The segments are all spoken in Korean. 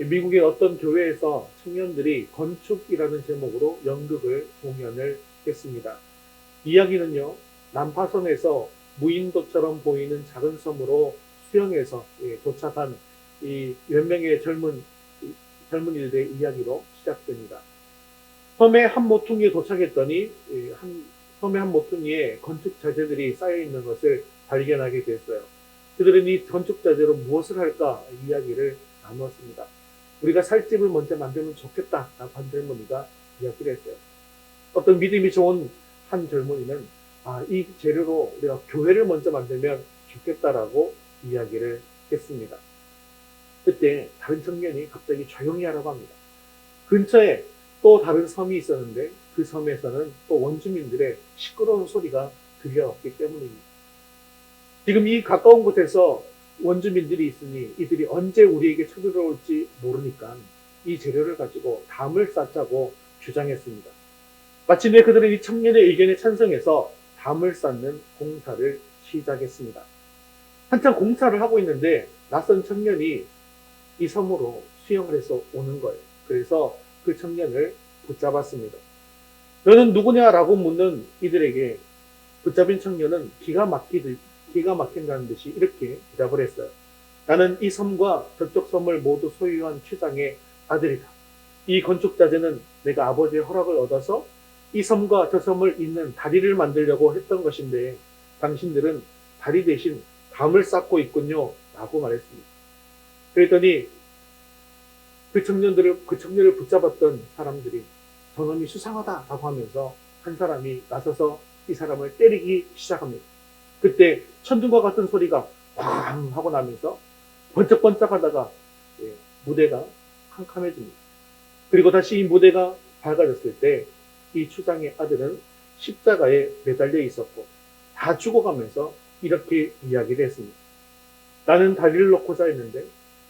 미국의 어떤 교회에서 청년들이 건축이라는 제목으로 연극을 공연을 했습니다. 이야기는요, 난파선에서 무인도처럼 보이는 작은 섬으로 수영해서 도착한 이 몇 명의 젊은이들의 이야기로 시작됩니다. 섬의 한 모퉁이에 도착했더니 섬의 한 모퉁이에 건축 자재들이 쌓여 있는 것을 발견하게 됐어요. 그들은 이 건축 자재로 무엇을 할까 이야기를 나누었습니다. 우리가 살 집을 먼저 만들면 좋겠다라고 한 젊은이가 이야기를 했어요. 어떤 믿음이 좋은 한 젊은이는 이 재료로 우리가 교회를 먼저 만들면 좋겠다라고 이야기를 했습니다. 그때 다른 청년이 갑자기 조용히 하라고 합니다. 근처에 또 다른 섬이 있었는데 그 섬에서는 또 원주민들의 시끄러운 소리가 들려왔기 때문입니다. 지금 이 가까운 곳에서 원주민들이 있으니 이들이 언제 우리에게 쳐들어올지 모르니까 이 재료를 가지고 담을 쌓자고 주장했습니다. 마침내 그들은 이 청년의 의견에 찬성해서 담을 쌓는 공사를 시작했습니다. 한참 공사를 하고 있는데 낯선 청년이 이 섬으로 수영을 해서 오는 거예요. 그래서 그 청년을 붙잡았습니다. 너는 누구냐라고 묻는 이들에게 붙잡힌 청년은 기가 막힌다는 듯이 이렇게 대답을 했어요. 나는 이 섬과 저쪽 섬을 모두 소유한 최장의 아들이다. 이 건축 자재는 내가 아버지의 허락을 얻어서 이 섬과 저 섬을 잇는 다리를 만들려고 했던 것인데 당신들은 다리 대신 담을 쌓고 있군요. 라고 말했습니다. 그랬더니 그 청년을 붙잡았던 사람들이 저놈이 수상하다라고 하면서 한 사람이 나서서 이 사람을 때리기 시작합니다. 그때 천둥과 같은 소리가 쾅 하고 나면서 번쩍번쩍 하다가 무대가 캄캄해집니다. 그리고 다시 이 무대가 밝아졌을 때 이 추장의 아들은 십자가에 매달려 있었고 다 죽어가면서 이렇게 이야기를 했습니다. 나는 다리를 놓고자 했는데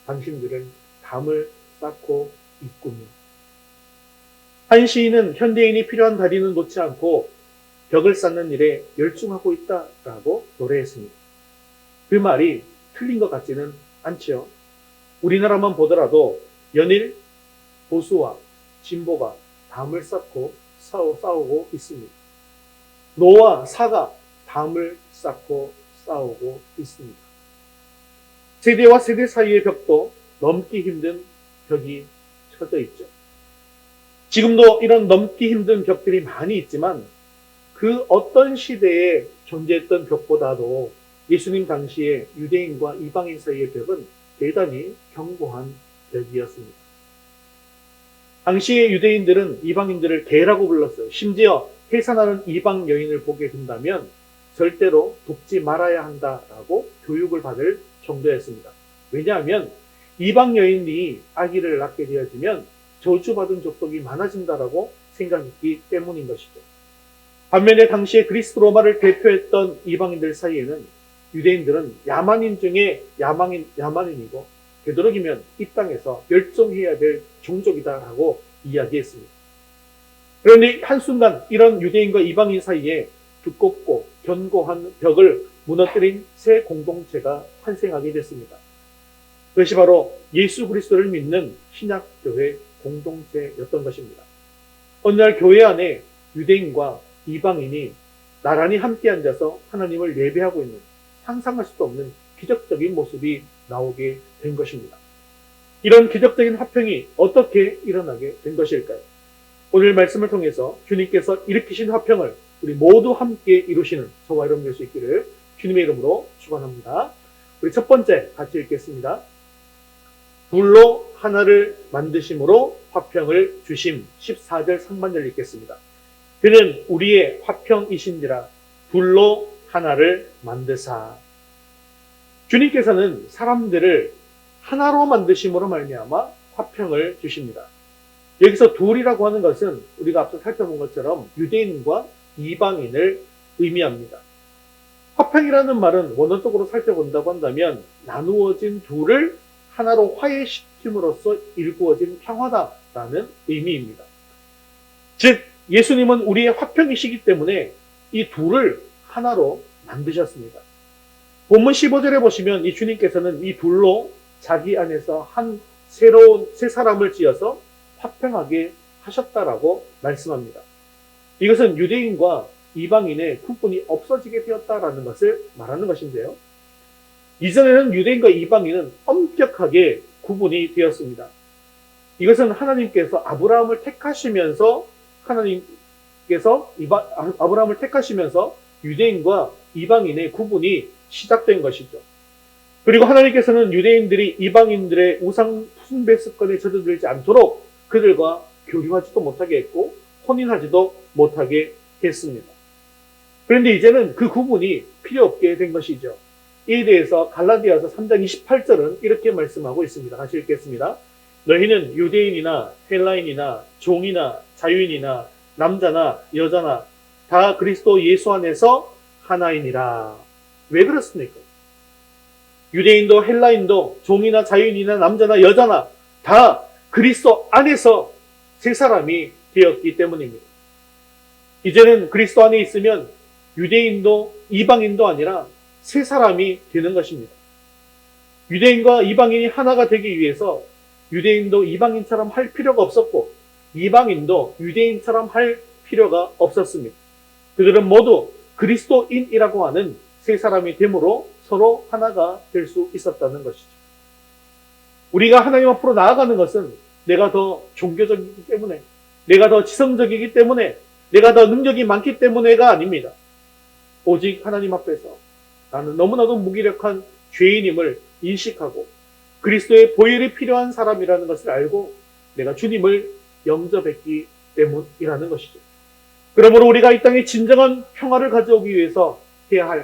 당신들은 담을 쌓고 있군요. 한 시인은 현대인이 필요한 다리는 놓지 않고 벽을 쌓는 일에 열중하고 있다라고 노래했습니다. 그 말이 틀린 것 같지는 않지요. 우리나라만 보더라도 연일 보수와 진보가 담을 쌓고 싸우고 있습니다. 노와 사가 담을 쌓고 싸우고 있습니다. 세대와 세대 사이의 벽도 넘기 힘든 벽이 쳐져 있죠. 지금도 이런 넘기 힘든 벽들이 많이 있지만 그 어떤 시대에 존재했던 벽보다도 예수님 당시에 유대인과 이방인 사이의 벽은 대단히 견고한 벽이었습니다. 당시의 유대인들은 이방인들을 개라고 불렀어요. 심지어 해산하는 이방 여인을 보게 된다면 절대로 돕지 말아야 한다라고 교육을 받을 정도였습니다. 왜냐하면 이방 여인이 아기를 낳게 되어지면 저주받은 족속이 많아진다라고 생각했기 때문인 것이죠. 반면에 당시에 그리스 로마를 대표했던 이방인들 사이에는 유대인들은 야만인 중에 야만인이고 되도록이면 이 땅에서 멸종해야 될 종족이다라고 이야기했습니다. 그런데 한순간 이런 유대인과 이방인 사이에 두껍고 견고한 벽을 무너뜨린 새 공동체가 탄생하게 됐습니다. 그것이 바로 예수 그리스도를 믿는 신약교회 공동체였던 것입니다. 어느 날 교회 안에 유대인과 이방인이 나란히 함께 앉아서 하나님을 예배하고 있는 상상할 수도 없는 기적적인 모습이 나오게 된 것입니다. 이런 기적적인 화평이 어떻게 일어나게 된 것일까요? 오늘 말씀을 통해서 주님께서 일으키신 화평을 우리 모두 함께 이루시는 저와 여러분 될 수 있기를 주님의 이름으로 축원합니다. 우리 첫 번째 같이 읽겠습니다. 둘로 하나를 만드심으로 화평을 주심. 14절 상반절 읽겠습니다. 그는 우리의 화평이신지라 둘로 하나를 만드사. 주님께서는 사람들을 하나로 만드심으로 말미암아 화평을 주십니다. 여기서 둘이라고 하는 것은 우리가 앞서 살펴본 것처럼 유대인과 이방인을 의미합니다. 화평이라는 말은 원어적으로 살펴본다고 한다면 나누어진 둘을 하나로 화해시킴으로써 일구어진 평화다라는 의미입니다. 즉 예수님은 우리의 화평이시기 때문에 이 둘을 하나로 만드셨습니다. 본문 15절에 보시면 이 주님께서는 이 둘로 자기 안에서 한 새로운 새 사람을 지어서 화평하게 하셨다라고 말씀합니다. 이것은 유대인과 이방인의 구분이 없어지게 되었다라는 것을 말하는 것인데요. 이전에는 유대인과 이방인은 엄격하게 구분이 되었습니다. 이것은 하나님께서 아브라함을 택하시면서 아브라함을 택하시면서 유대인과 이방인의 구분이 시작된 것이죠. 그리고 하나님께서는 유대인들이 이방인들의 우상 숭배 습관에 젖어들지 않도록 그들과 교류하지도 못하게 했고 혼인하지도 못하게 했습니다. 그런데 이제는 그 구분이 필요 없게 된 것이죠. 이에 대해서 갈라디아서 3장 28절은 이렇게 말씀하고 있습니다. 같이 읽겠습니다. 너희는 유대인이나 헬라인이나 종이나 자유인이나 남자나 여자나 다 그리스도 예수 안에서 하나이니라. 왜 그렇습니까? 유대인도 헬라인도 종이나 자유인이나 남자나 여자나 다 그리스도 안에서 새 사람이 되었기 때문입니다. 이제는 그리스도 안에 있으면 유대인도 이방인도 아니라 새 사람이 되는 것입니다. 유대인과 이방인이 하나가 되기 위해서 유대인도 이방인처럼 할 필요가 없었고 이방인도 유대인처럼 할 필요가 없었습니다. 그들은 모두 그리스도인이라고 하는 새 사람이 됨으로 서로 하나가 될 수 있었다는 것이죠. 우리가 하나님 앞으로 나아가는 것은 내가 더 종교적이기 때문에, 내가 더 지성적이기 때문에, 내가 더 능력이 많기 때문에가 아닙니다. 오직 하나님 앞에서 나는 너무나도 무기력한 죄인임을 인식하고 그리스도의 보혈이 필요한 사람이라는 것을 알고 내가 주님을 영접했기 때문이라는 것이죠. 그러므로 우리가 이 땅에 진정한 평화를 가져오기 위해서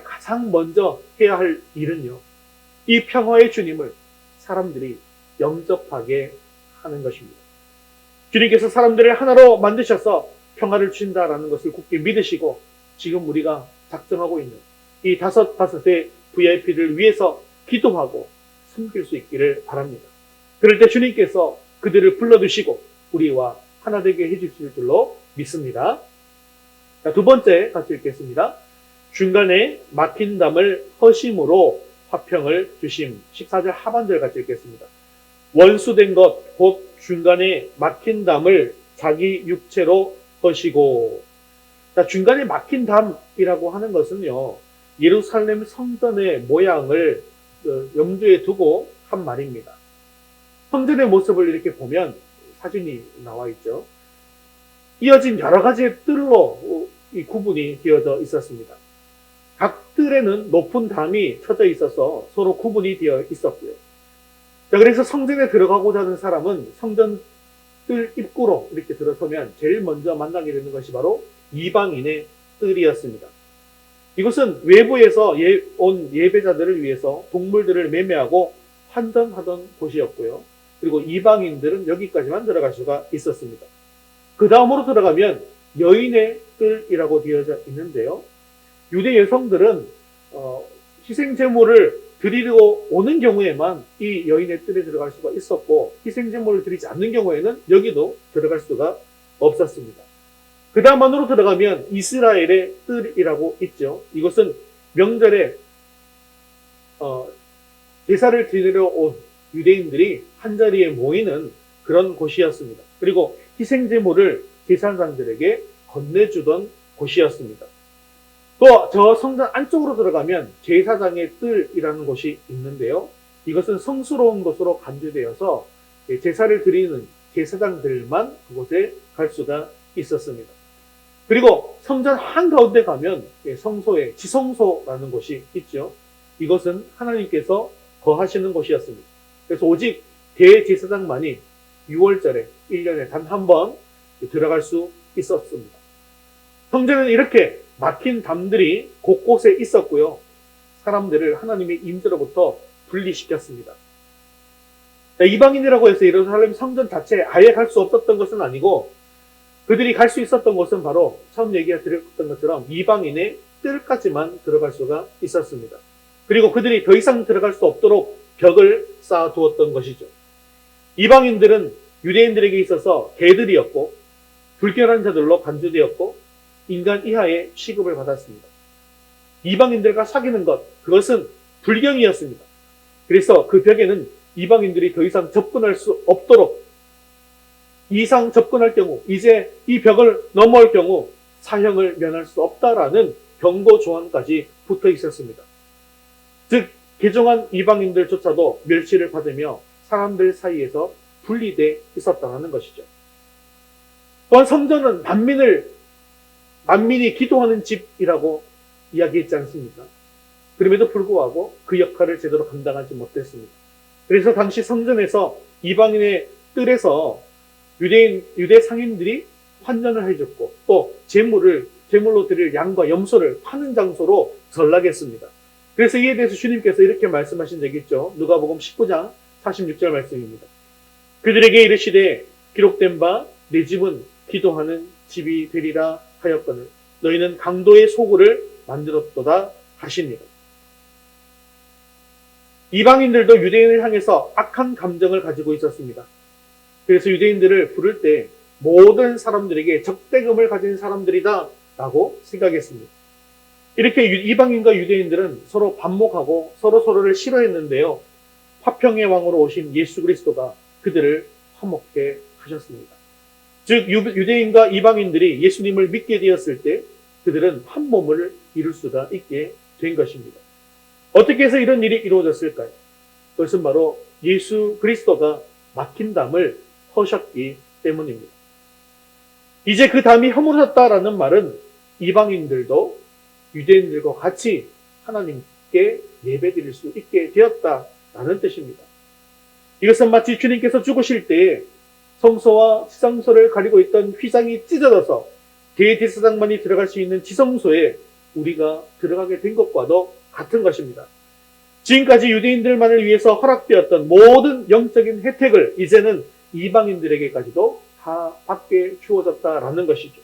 가장 먼저 해야 할 일은요, 이 평화의 주님을 사람들이 영접하게 하는 것입니다. 주님께서 사람들을 하나로 만드셔서 평화를 주신다라는 것을 굳게 믿으시고 지금 우리가 작정하고 있는 이 다섯의 VIP를 위해서 기도하고 섬길 수 있기를 바랍니다. 그럴 때 주님께서 그들을 불러주시고 우리와 하나 되게 해주실 줄로 믿습니다. 자, 두 번째 같이 읽겠습니다. 중간에 막힌 담을 허심으로 화평을 주심. 14절 하반절 같이 읽겠습니다. 원수된 것 곧 중간에 막힌 담을 자기 육체로 허시고. 자, 중간에 막힌 담이라고 하는 것은요, 예루살렘 성전의 모양을 염두에 두고 한 말입니다. 성전의 모습을 이렇게 보면 사진이 나와 있죠. 이어진 여러 가지의 뜰로 이 구분이 되어져 있었습니다. 각 뜰에는 높은 담이 쳐져 있어서 서로 구분이 되어 있었고요. 자, 그래서 성전에 들어가고자 하는 사람은 성전 뜰 입구로 이렇게 들어서면 제일 먼저 만나게 되는 것이 바로 이방인의 뜰이었습니다. 이것은 외부에서 온 예배자들을 위해서 동물들을 매매하고 환전하던 곳이었고요. 그리고 이방인들은 여기까지만 들어갈 수가 있었습니다. 그 다음으로 들어가면 여인의 뜰이라고 되어져 있는데요. 유대 여성들은 희생제물을 드리러 오는 경우에만 이 여인의 뜰에 들어갈 수가 있었고 희생제물을 드리지 않는 경우에는 여기도 들어갈 수가 없었습니다. 그 다음 안으로 들어가면 이스라엘의 뜰이라고 있죠. 이것은 명절에 제사를 드리러 온 유대인들이 한자리에 모이는 그런 곳이었습니다. 그리고 희생제물을 제사장들에게 건네주던 곳이었습니다. 또 저 성전 안쪽으로 들어가면 제사장의 뜰이라는 곳이 있는데요. 이것은 성스러운 곳으로 간주되어서 제사를 드리는 제사장들만 그곳에 갈 수가 있었습니다. 그리고 성전 한가운데 가면 성소에 지성소라는 곳이 있죠. 이것은 하나님께서 거하시는 곳이었습니다. 그래서 오직 대제사장만이 6월절에 1년에 단 한 번 들어갈 수 있었습니다. 성전은 이렇게 막힌 담들이 곳곳에 있었고요. 사람들을 하나님의 임재로부터 분리시켰습니다. 이방인이라고 해서 예루살렘 성전 자체에 아예 갈 수 없었던 것은 아니고 그들이 갈 수 있었던 곳은 바로 처음 얘기드렸던 것처럼 이방인의 뜰까지만 들어갈 수가 있었습니다. 그리고 그들이 더 이상 들어갈 수 없도록 벽을 쌓아두었던 것이죠. 이방인들은 유대인들에게 있어서 개들이었고 불결한 자들로 간주되었고 인간 이하의 취급을 받았습니다. 이방인들과 사귀는 것, 그것은 불경이었습니다. 그래서 그 벽에는 이방인들이 더 이상 접근할 수 없도록 이상 접근할 경우, 이제 이 벽을 넘어올 경우 사형을 면할 수 없다라는 경고 조항까지 붙어 있었습니다. 즉 개종한 이방인들조차도 멸시를 받으며 사람들 사이에서 분리돼 있었다는 것이죠. 또한 성전은 만민이 기도하는 집이라고 이야기했지 않습니까? 그럼에도 불구하고 그 역할을 제대로 감당하지 못했습니다. 그래서 당시 성전에서 이방인의 뜰에서 유대 상인들이 환전을 해줬고 또 제물로 드릴 양과 염소를 파는 장소로 전락했습니다. 그래서 이에 대해서 주님께서 이렇게 말씀하신 적이 있죠. 누가복음 19장 46절 말씀입니다. 그들에게 이르시되 기록된 바 내 집은 기도하는 집이 되리라 하였거늘 너희는 강도의 소굴을 만들었도다 하시니라. 이방인들도 유대인을 향해서 악한 감정을 가지고 있었습니다. 그래서 유대인들을 부를 때 모든 사람들에게 적대감을 가진 사람들이다 라고 생각했습니다. 이렇게 이방인과 유대인들은 서로 반목하고 서로를 싫어했는데요. 화평의 왕으로 오신 예수 그리스도가 그들을 화목해 하셨습니다. 즉 유대인과 이방인들이 예수님을 믿게 되었을 때 그들은 한 몸을 이룰 수가 있게 된 것입니다. 어떻게 해서 이런 일이 이루어졌을까요? 그것은 바로 예수 그리스도가 막힌 담을 허셨기 때문입니다. 이제 그 담이 허물어졌다라는 말은 이방인들도 유대인들과 같이 하나님께 예배드릴 수 있게 되었다라는 뜻입니다. 이것은 마치 주님께서 죽으실 때에 성소와 지성소를 가리고 있던 휘장이 찢어져서 대제사장만이 들어갈 수 있는 지성소에 우리가 들어가게 된 것과도 같은 것입니다. 지금까지 유대인들만을 위해서 허락되었던 모든 영적인 혜택을 이제는 이방인들에게까지도 다 받게 주어졌다라는 것이죠.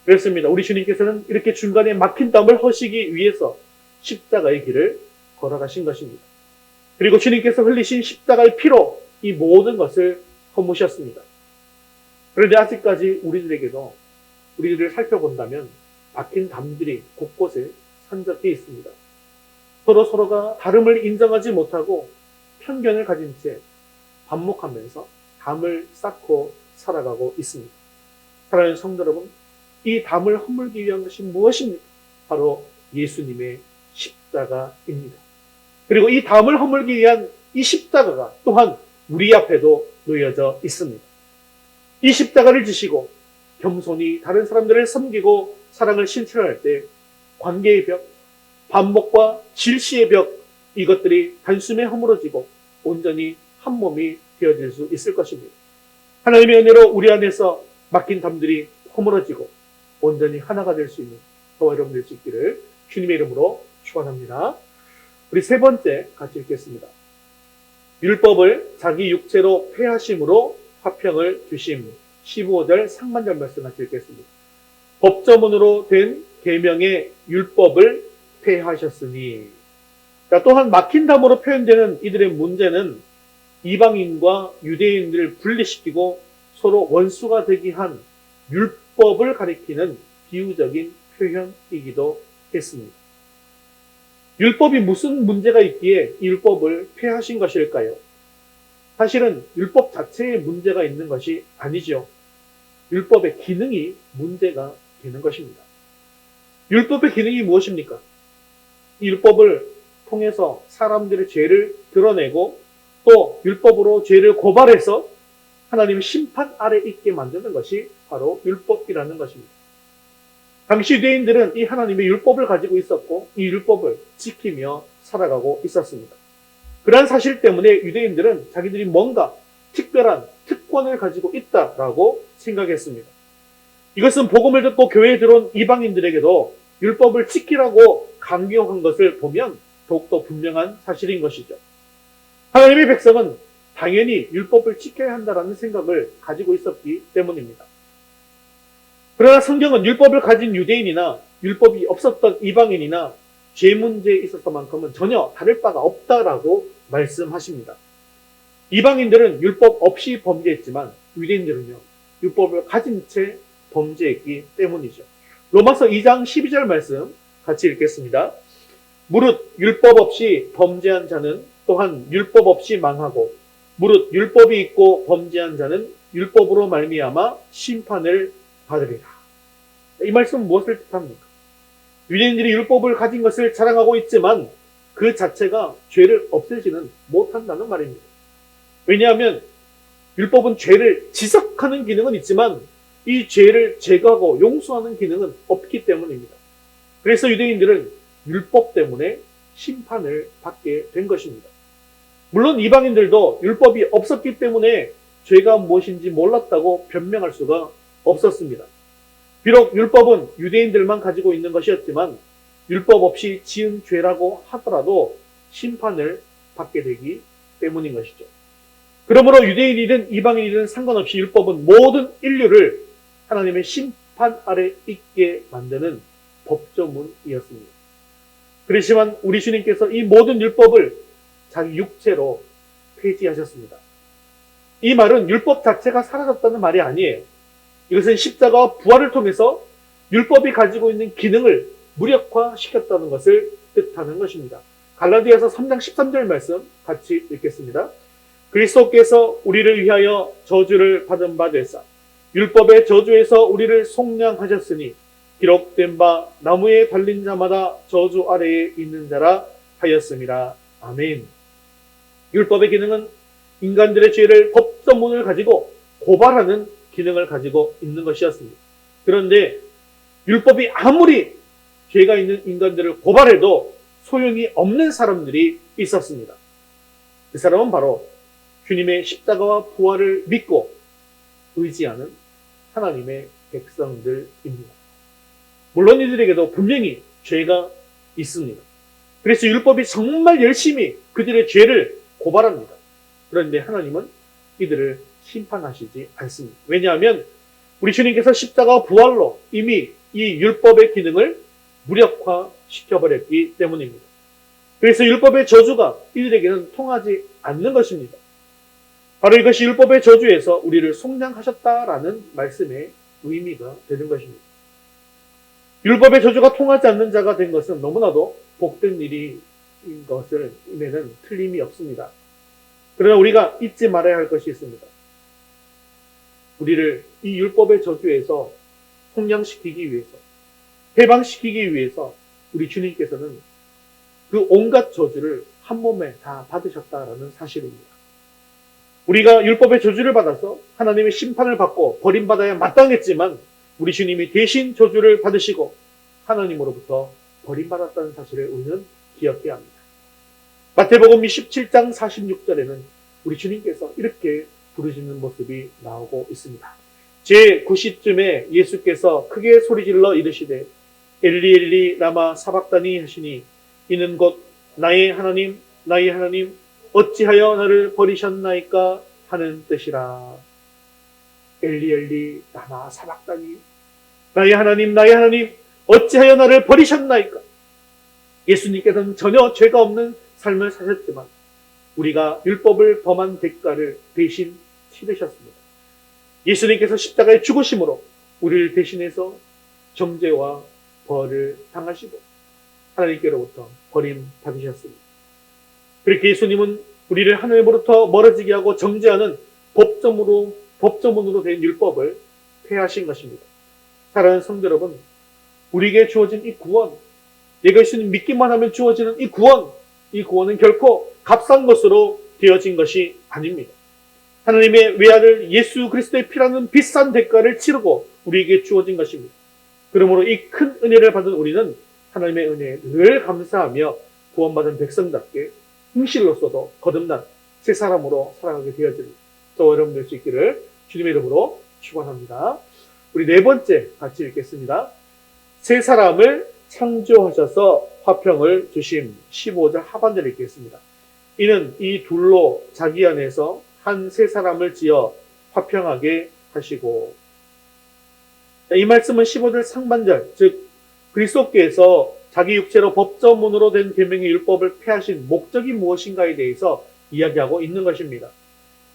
그렇습니다. 우리 주님께서는 이렇게 중간에 막힌 담을 허시기 위해서 십자가의 길을 걸어가신 것입니다. 그리고 주님께서 흘리신 십자가의 피로 이 모든 것을 허무셨습니다. 그런데 아직까지 우리들을 살펴본다면 막힌 담들이 곳곳에 산적해 있습니다. 서로가 다름을 인정하지 못하고 편견을 가진 채 반목하면서 담을 쌓고 살아가고 있습니다. 사랑하는 성도 여러분, 이 담을 허물기 위한 것이 무엇입니까? 바로 예수님의 십자가입니다. 그리고 이 담을 허물기 위한 이 십자가가 또한 우리 앞에도 놓여져 있습니다. 이 십자가를 지시고 겸손히 다른 사람들을 섬기고 사랑을 실천할 때 관계의 벽, 반목과 질시의 벽, 이것들이 단숨에 허물어지고 온전히 한 몸이 되어질 수 있을 것입니다. 하나님의 은혜로 우리 안에서 막힌 담들이 허물어지고 온전히 하나가 될 수 있는 저와 여러분 될 수 있기를 주님의 이름으로 축원합니다. 우리 세 번째 같이 읽겠습니다. 율법을 자기 육체로 폐하심으로 화평을 주심. 15절 상반절 말씀 같이 읽겠습니다. 법조문으로 된 계명의 율법을 폐하셨으니. 또한 막힌 담으로 표현되는 이들의 문제는 이방인과 유대인들을 분리시키고 서로 원수가 되게 한 율법을 가리키는 비유적인 표현이기도 했습니다. 율법이 무슨 문제가 있기에 이 율법을 폐하신 것일까요? 사실은 율법 자체에 문제가 있는 것이 아니죠. 율법의 기능이 문제가 되는 것입니다. 율법의 기능이 무엇입니까? 이 율법을 통해서 사람들의 죄를 드러내고 또 율법으로 죄를 고발해서 하나님의 심판 아래 있게 만드는 것이 바로 율법이라는 것입니다. 당시 유대인들은 이 하나님의 율법을 가지고 있었고 이 율법을 지키며 살아가고 있었습니다. 그러한 사실 때문에 유대인들은 자기들이 뭔가 특별한 특권을 가지고 있다라고 생각했습니다. 이것은 복음을 듣고 교회에 들어온 이방인들에게도 율법을 지키라고 강요한 것을 보면 더욱더 분명한 사실인 것이죠. 하나님의 백성은 당연히 율법을 지켜야 한다는 생각을 가지고 있었기 때문입니다. 그러나 성경은 율법을 가진 유대인이나 율법이 없었던 이방인이나 죄 문제에 있어서만큼은 전혀 다를 바가 없다라고 말씀하십니다. 이방인들은 율법 없이 범죄했지만 유대인들은요, 율법을 가진 채 범죄했기 때문이죠. 로마서 2장 12절 말씀 같이 읽겠습니다. 무릇 율법 없이 범죄한 자는 또한 율법 없이 망하고 무릇 율법이 있고 범죄한 자는 율법으로 말미암아 심판을 받으리라. 이 말씀은 무엇을 뜻합니까? 유대인들이 율법을 가진 것을 자랑하고 있지만 그 자체가 죄를 없애지는 못한다는 말입니다. 왜냐하면 율법은 죄를 지적하는 기능은 있지만 이 죄를 제거하고 용서하는 기능은 없기 때문입니다. 그래서 유대인들은 율법 때문에 심판을 받게 된 것입니다. 물론 이방인들도 율법이 없었기 때문에 죄가 무엇인지 몰랐다고 변명할 수가 없었습니다. 비록 율법은 유대인들만 가지고 있는 것이었지만 율법 없이 지은 죄라고 하더라도 심판을 받게 되기 때문인 것이죠. 그러므로 유대인이든 이방인이든 상관없이 율법은 모든 인류를 하나님의 심판 아래 있게 만드는 법조문이었습니다. 그렇지만 우리 주님께서 이 모든 율법을 자기 육체로 폐지하셨습니다. 이 말은 율법 자체가 사라졌다는 말이 아니에요. 이것은 십자가와 부활을 통해서 율법이 가지고 있는 기능을 무력화시켰다는 것을 뜻하는 것입니다. 갈라디아서 3장 13절 말씀 같이 읽겠습니다. 그리스도께서 우리를 위하여 저주를 받은 바 되사 율법의 저주에서 우리를 속량하셨으니 기록된 바 나무에 달린 자마다 저주 아래에 있는 자라 하였습니다. 아멘. 율법의 기능은 인간들의 죄를 법조문을 가지고 고발하는 기능을 가지고 있는 것이었습니다. 그런데 율법이 아무리 죄가 있는 인간들을 고발해도 소용이 없는 사람들이 있었습니다. 그 사람은 바로 주님의 십자가와 부활을 믿고 의지하는 하나님의 백성들입니다. 물론 이들에게도 분명히 죄가 있습니다. 그래서 율법이 정말 열심히 그들의 죄를 고발합니다. 그런데 하나님은 이들을 심판하시지 않습니다. 왜냐하면 우리 주님께서 십자가와 부활로 이미 이 율법의 기능을 무력화시켜버렸기 때문입니다. 그래서 율법의 저주가 이들에게는 통하지 않는 것입니다. 바로 이것이 율법의 저주에서 우리를 속량하셨다라는 말씀의 의미가 되는 것입니다. 율법의 저주가 통하지 않는 자가 된 것은 너무나도 복된 일인 것을 임에는 틀림이 없습니다. 그러나 우리가 잊지 말아야 할 것이 있습니다. 우리를 이 율법의 저주에서 속량시키기 위해서, 해방시키기 위해서 우리 주님께서는 그 온갖 저주를 한 몸에 다 받으셨다라는 사실입니다. 우리가 율법의 저주를 받아서 하나님의 심판을 받고 버림받아야 마땅했지만 우리 주님이 대신 저주를 받으시고 하나님으로부터 버림받았다는 사실을 우리는 기억해야 합니다. 마태복음 17장 46절에는 우리 주님께서 이렇게 부르시는 모습이 나오고 있습니다. 제9시쯤에 예수께서 크게 소리질러 이르시되 엘리 엘리 라마 사박다니 하시니 이는 곧 나의 하나님 나의 하나님 어찌하여 나를 버리셨나이까 하는 뜻이라. 엘리 엘리 라마 사박다니 나의 하나님 나의 하나님 어찌하여 나를 버리셨나이까. 예수님께서는 전혀 죄가 없는 삶을 사셨지만 우리가 율법을 범한 대가를 대신 치르셨습니다. 예수님께서 십자가의 죽으심으로 우리를 대신해서 정죄와 벌을 당하시고 하나님께로부터 버림받으셨습니다. 그렇게 예수님은 우리를 하나님으로부터 멀어지게 하고 정죄하는 법조문으로 된 율법을 폐하신 것입니다. 사랑하는 성도 여러분, 우리에게 주어진 이 구원, 내가 예수님 믿기만 하면 주어지는 이 구원은 결코 값싼 것으로 되어진 것이 아닙니다. 하나님의 외아들 예수 그리스도의 피라는 비싼 대가를 치르고 우리에게 주어진 것입니다. 그러므로 이 큰 은혜를 받은 우리는 하나님의 은혜에 늘 감사하며 구원받은 백성답게 행실로서도 거듭난 새 사람으로 살아가게 되어집니다. 저와 여러분 될 수 있기를 주님의 이름으로 축원합니다. 우리 네 번째 같이 읽겠습니다. 새 사람을 창조하셔서 화평을 주심. 15절 하반절 읽겠습니다. 이는 이 둘로 자기 안에서 한 새 사람을 지어 화평하게 하시고. 이 말씀은 15절 상반절, 즉 그리스도께서 자기 육체로 법조문으로 된 계명의 율법을 폐하신 목적이 무엇인가에 대해서 이야기하고 있는 것입니다.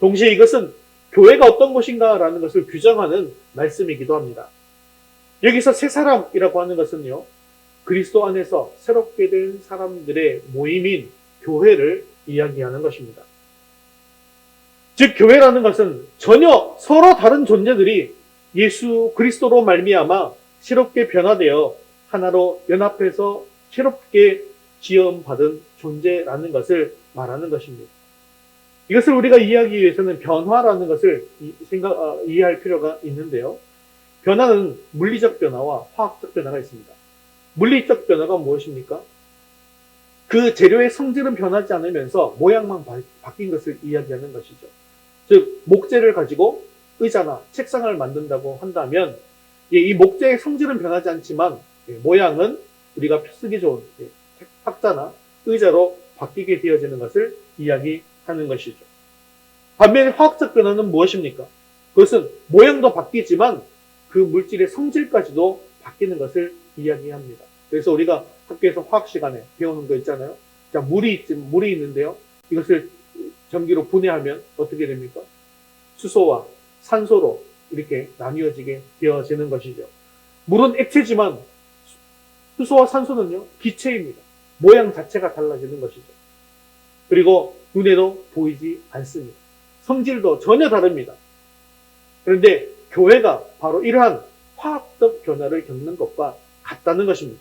동시에 이것은 교회가 어떤 것인가라는 것을 규정하는 말씀이기도 합니다. 여기서 새 사람이라고 하는 것은요, 그리스도 안에서 새롭게 된 사람들의 모임인 교회를 이야기하는 것입니다. 즉 교회라는 것은 전혀 서로 다른 존재들이 예수 그리스도로 말미암아 새롭게 변화되어 하나로 연합해서 새롭게 지음받은 존재라는 것을 말하는 것입니다. 이것을 우리가 이해하기 위해서는 변화라는 것을 이해할 필요가 있는데요. 변화는 물리적 변화와 화학적 변화가 있습니다. 물리적 변화가 무엇입니까? 그 재료의 성질은 변하지 않으면서 모양만 바뀐 것을 이야기하는 것이죠. 즉 목재를 가지고 의자나 책상을 만든다고 한다면 이 목재의 성질은 변하지 않지만 모양은 우리가 쓰기 좋은 탁자나 의자로 바뀌게 되어지는 것을 이야기하는 것이죠. 반면에 화학적 변화는 무엇입니까? 그것은 모양도 바뀌지만 그 물질의 성질까지도 바뀌는 것을 이야기합니다. 그래서 우리가 학교에서 화학 시간에 배우는 거 있잖아요. 자, 물이 있는데요. 이것을 전기로 분해하면 어떻게 됩니까? 수소와 산소로 이렇게 나뉘어지게 되어지는 것이죠. 물은 액체지만 수소와 산소는요, 기체입니다. 모양 자체가 달라지는 것이죠. 그리고 눈에도 보이지 않습니다. 성질도 전혀 다릅니다. 그런데 교회가 바로 이러한 화학적 변화를 겪는 것과 같다는 것입니다.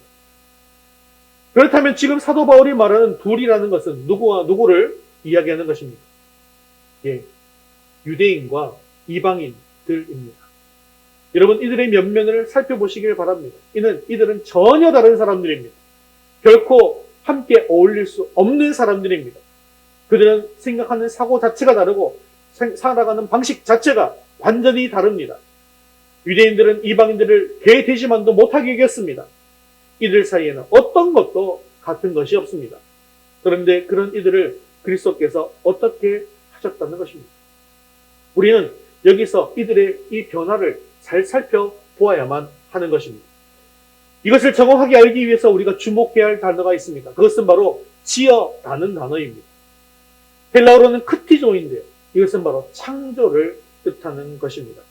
그렇다면 지금 사도 바울이 말하는 둘이라는 것은 누구와 누구를 이야기하는 것입니까? 예, 유대인과 이방인들입니다. 여러분 이들의 면면을 살펴보시길 바랍니다. 이들은 전혀 다른 사람들입니다. 결코 함께 어울릴 수 없는 사람들입니다. 그들은 생각하는 사고 자체가 다르고 살아가는 방식 자체가 완전히 다릅니다. 유대인들은 이방인들을 개되지만도 못하게 여겼습니다. 이들 사이에는 어떤 것도 같은 것이 없습니다. 그런데 그런 이들을 그리스도께서 어떻게 하셨다는 것입니다. 우리는 여기서 이들의 이 변화를 잘 살펴보아야만 하는 것입니다. 이것을 정확하게 알기 위해서 우리가 주목해야 할 단어가 있습니다. 그것은 바로 지어라는 단어입니다. 헬라어로는 크티조인데요. 이것은 바로 창조를 뜻하는 것입니다.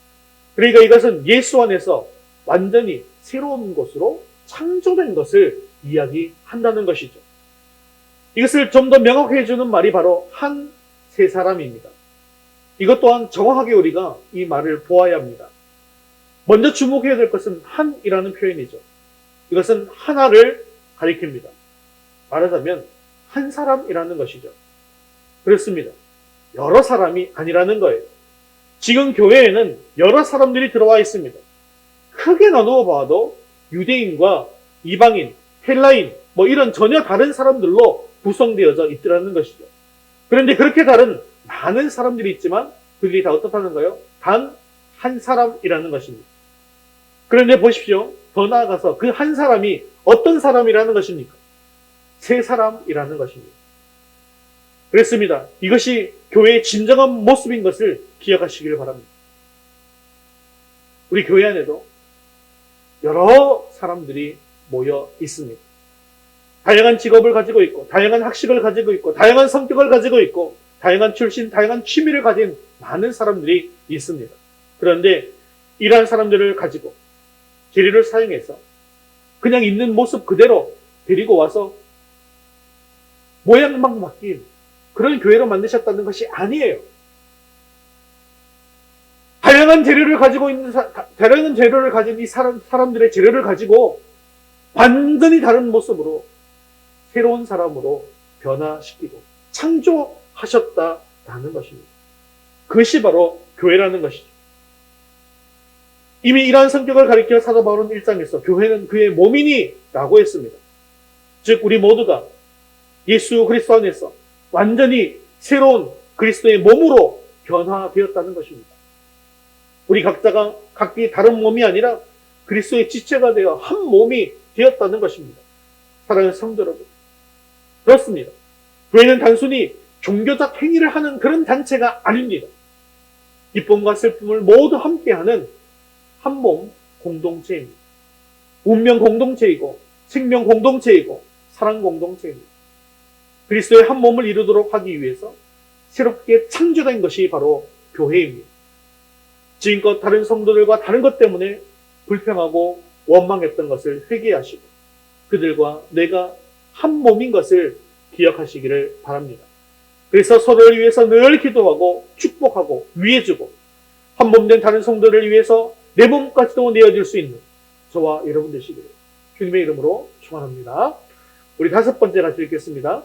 그러니까 이것은 예수 안에서 완전히 새로운 것으로 창조된 것을 이야기한다는 것이죠. 이것을 좀 더 명확히 해주는 말이 바로 한 세 사람입니다. 이것 또한 정확하게 우리가 이 말을 보아야 합니다. 먼저 주목해야 될 것은 한이라는 표현이죠. 이것은 하나를 가리킵니다. 말하자면 한 사람이라는 것이죠. 그렇습니다. 여러 사람이 아니라는 거예요. 지금 교회에는 여러 사람들이 들어와 있습니다. 크게 나누어 봐도 유대인과 이방인, 헬라인, 이런 전혀 다른 사람들로 구성되어져 있더라는 것이죠. 그런데 그렇게 다른 많은 사람들이 있지만 그들이 다 어떻다는가요? 단 한 사람이라는 것입니다. 그런데 보십시오. 더 나아가서 그 한 사람이 어떤 사람이라는 것입니까? 세 사람이라는 것입니다. 그렇습니다. 이것이 교회의 진정한 모습인 것을 기억하시길 바랍니다. 우리 교회 안에도 여러 사람들이 모여 있습니다. 다양한 직업을 가지고 있고, 다양한 학식을 가지고 있고, 다양한 성격을 가지고 있고, 다양한 출신, 다양한 취미를 가진 많은 사람들이 있습니다. 그런데 이러한 사람들을 가지고 재료를 사용해서 그냥 있는 모습 그대로 데리고 와서 모양만 바뀐 그런 교회로 만드셨다는 것이 아니에요. 다양한 재료를 가진 이 사람들의 재료를 가지고 완전히 다른 모습으로 새로운 사람으로 변화시키고 창조하셨다라는 것입니다. 그것이 바로 교회라는 것이죠. 이미 이러한 성격을 가리켜 사도 바울은 1장에서 교회는 그의 몸이니 라고 했습니다. 즉 우리 모두가 예수 그리스도 안에서 완전히 새로운 그리스도의 몸으로 변화되었다는 것입니다. 우리 각자가 각기 다른 몸이 아니라 그리스도의 지체가 되어 한 몸이 되었다는 것입니다. 사랑하는 성도 여러분, 그렇습니다. 교회는 단순히 종교적 행위를 하는 그런 단체가 아닙니다. 기쁨과 슬픔을 모두 함께하는 한 몸 공동체입니다. 운명 공동체이고 생명 공동체이고 사랑 공동체입니다. 그리스도의 한 몸을 이루도록 하기 위해서 새롭게 창조된 것이 바로 교회입니다. 지금껏 다른 성도들과 다른 것 때문에 불평하고 원망했던 것을 회개하시고 그들과 내가 한 몸인 것을 기억하시기를 바랍니다. 그래서 서로를 위해서 늘 기도하고 축복하고 위해주고 한 몸 된 다른 성도를 위해서 내 몸까지도 내어줄 수 있는 저와 여러분 되시기를 주님의 이름으로 축원합니다. 우리 다섯 번째 같이 읽겠습니다.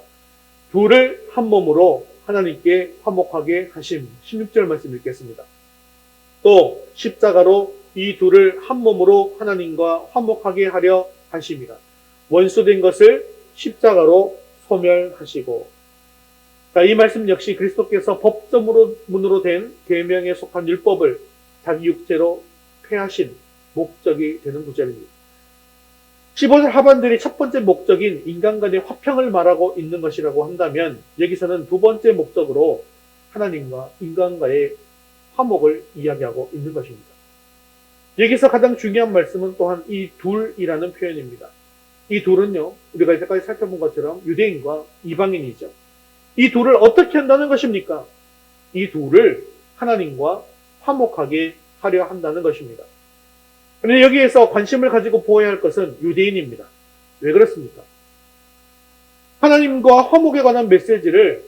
둘을 한 몸으로 하나님께 화목하게 하심. 16절 말씀 읽겠습니다. 또 십자가로 이 둘을 한 몸으로 하나님과 화목하게 하려 하심이라. 원수된 것을 십자가로 소멸하시고. 자, 이 말씀 역시 그리스도께서 법조문으로 된 계명에 속한 율법을 자기 육체로 폐하신 목적이 되는 구절입니다. 15절 하반절이 첫 번째 목적인 인간 간의 화평을 말하고 있는 것이라고 한다면 여기서는 두 번째 목적으로 하나님과 인간과의 화목을 이야기하고 있는 것입니다. 여기서 가장 중요한 말씀은 또한 이 둘이라는 표현입니다. 이 둘은요, 우리가 이제까지 살펴본 것처럼 유대인과 이방인이죠. 이 둘을 어떻게 한다는 것입니까? 이 둘을 하나님과 화목하게 하려 한다는 것입니다. 그런데 여기에서 관심을 가지고 보아야 할 것은 유대인입니다. 왜 그렇습니까? 하나님과 화목에 관한 메시지를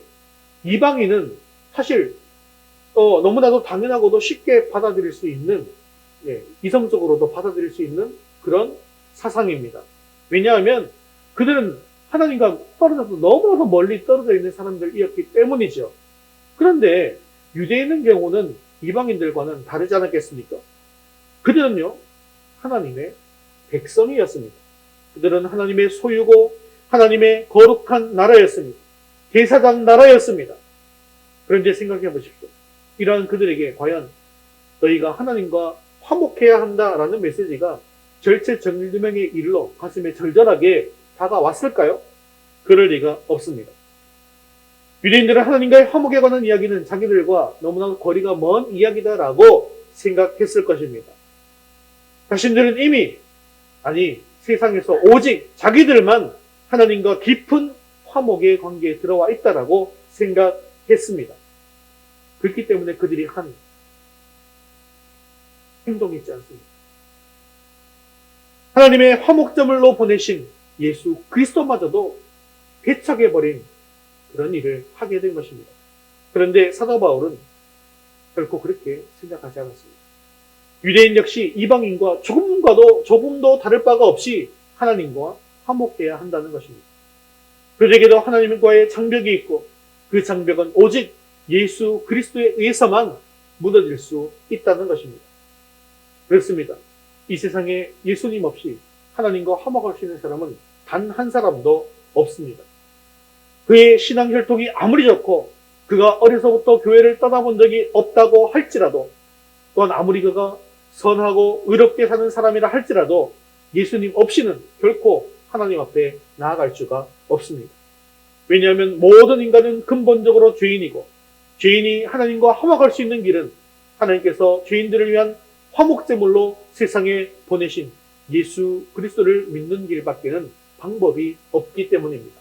이방인은 사실 너무나도 당연하고도 쉽게 받아들일 수 있는, 이성적으로도 받아들일 수 있는 그런 사상입니다. 왜냐하면 그들은 하나님과 떨어져서 너무나도 멀리 떨어져 있는 사람들이었기 때문이죠. 그런데 유대인의 경우는 이방인들과는 다르지 않았겠습니까? 그들은요, 하나님의 백성이었습니다. 그들은 하나님의 소유고 하나님의 거룩한 나라였습니다. 제사장 나라였습니다. 그런데 생각해 보십시오. 이러한 그들에게 과연 너희가 하나님과 화목해야 한다라는 메시지가 절체절명의 일로 가슴에 절절하게 다가왔을까요? 그럴 리가 없습니다. 유대인들은 하나님과의 화목에 관한 이야기는 자기들과 너무나 거리가 먼 이야기다라고 생각했을 것입니다. 자신들은 이미 세상에서 오직 자기들만 하나님과 깊은 화목의 관계에 들어와 있다라고 생각했습니다. 그렇기 때문에 그들이 한 행동이 있지 않습니다. 하나님의 화목제물로 보내신 예수 그리스도마저도 배척해버린 그런 일을 하게 된 것입니다. 그런데 사도 바울은 결코 그렇게 생각하지 않았습니다. 유대인 역시 이방인과 조금도 다를 바가 없이 하나님과 화목해야 한다는 것입니다. 그들에게도 하나님과의 장벽이 있고 그 장벽은 오직 예수 그리스도에 의해서만 무너질 수 있다는 것입니다. 그렇습니다. 이 세상에 예수님 없이 하나님과 화목할 수 있는 사람은 단 한 사람도 없습니다. 그의 신앙 혈통이 아무리 좋고 그가 어려서부터 교회를 떠나본 적이 없다고 할지라도 또한 아무리 그가 선하고 의롭게 사는 사람이라 할지라도 예수님 없이는 결코 하나님 앞에 나아갈 수가 없습니다. 왜냐하면 모든 인간은 근본적으로 죄인이고 죄인이 하나님과 화목할 수 있는 길은 하나님께서 죄인들을 위한 화목제물로 세상에 보내신 예수 그리스도를 믿는 길밖에는 방법이 없기 때문입니다.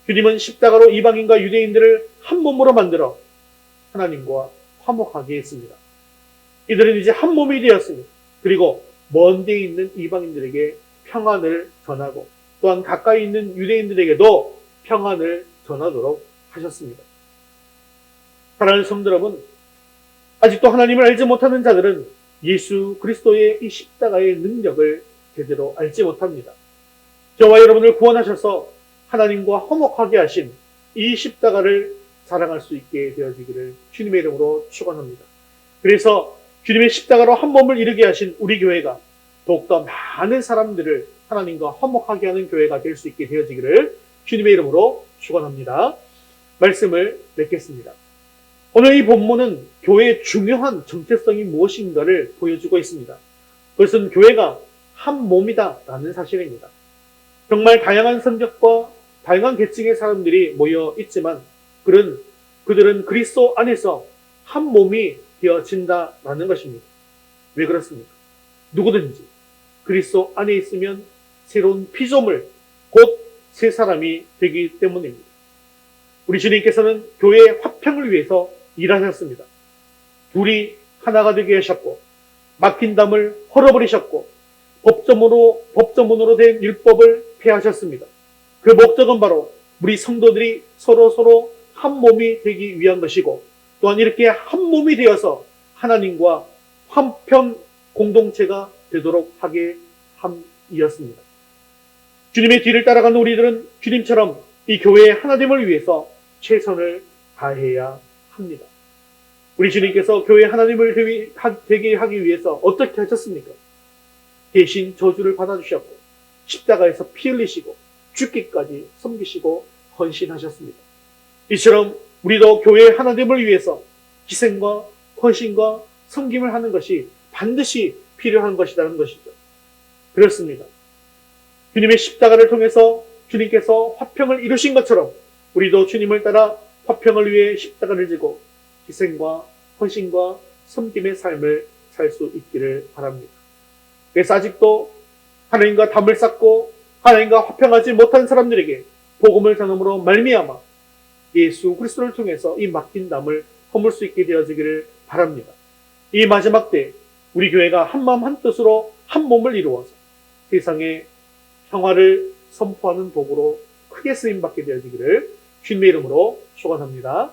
주님은 십자가로 이방인과 유대인들을 한 몸으로 만들어 하나님과 화목하게 했습니다. 이들은 이제 한 몸이 되었습니다. 그리고 먼 데 있는 이방인들에게 평안을 전하고 또한 가까이 있는 유대인들에게도 평안을 전하도록 하셨습니다. 사랑하는 성도 여러분, 아직도 하나님을 알지 못하는 자들은 예수 그리스도의 이 십자가의 능력을 제대로 알지 못합니다. 저와 여러분을 구원하셔서 하나님과 화목하게 하신 이 십자가를 자랑할 수 있게 되어지기를 주님의 이름으로 축원합니다. 그래서 주님의 십자가로 한 몸을 이루게 하신 우리 교회가 더욱더 많은 사람들을 하나님과 화목하게 하는 교회가 될 수 있게 되어지기를 주님의 이름으로 축원합니다. 말씀을 맺겠습니다. 오늘 이 본문은 교회의 중요한 정체성이 무엇인가를 보여주고 있습니다. 그것은 교회가 한 몸이다라는 사실입니다. 정말 다양한 성격과 다양한 계층의 사람들이 모여 있지만 그들은 그리스도 안에서 한 몸이 되어진다라는 것입니다. 왜 그렇습니까? 누구든지 그리스도 안에 있으면 새로운 피조물, 곧 새 사람이 되기 때문입니다. 우리 주님께서는 교회의 화평을 위해서 일하셨습니다. 둘이 하나가 되게 하셨고 막힌 담을 헐어버리셨고 법조문으로 된 율법을 폐하셨습니다. 그 목적은 바로 우리 성도들이 서로 한 몸이 되기 위한 것이고, 또한 이렇게 한 몸이 되어서 하나님과 한편 공동체가 되도록 하게 함이었습니다. 주님의 뒤를 따라가는 우리들은 주님처럼 이 교회의 하나님을 위해서 최선을 다해야 합니다. 우리 주님께서 교회 하나님을 되게 하기 위해서 어떻게 하셨습니까? 대신 저주를 받아주셨고 십자가에서 피 흘리시고 죽기까지 섬기시고 헌신하셨습니다. 이처럼 우리도 교회 하나님을 위해서 희생과 헌신과 섬김을 하는 것이 반드시 필요한 것이라는 것이죠. 그렇습니다. 주님의 십자가를 통해서 주님께서 화평을 이루신 것처럼 우리도 주님을 따라 화평을 위해 십자가를 지고 희생과 헌신과 섬김의 삶을 살 수 있기를 바랍니다. 그래서 아직도 하나님과 담을 쌓고 하나님과 화평하지 못한 사람들에게 복음을 전함으로 말미암아 예수 그리스도를 통해서 이 막힌 담을 허물 수 있게 되어지기를 바랍니다. 이 마지막 때 우리 교회가 한마음 한뜻으로 한 몸을 이루어서 세상에 평화를 선포하는 도구로 크게 쓰임받게 되어지기를 주님의 이름으로 축원합니다.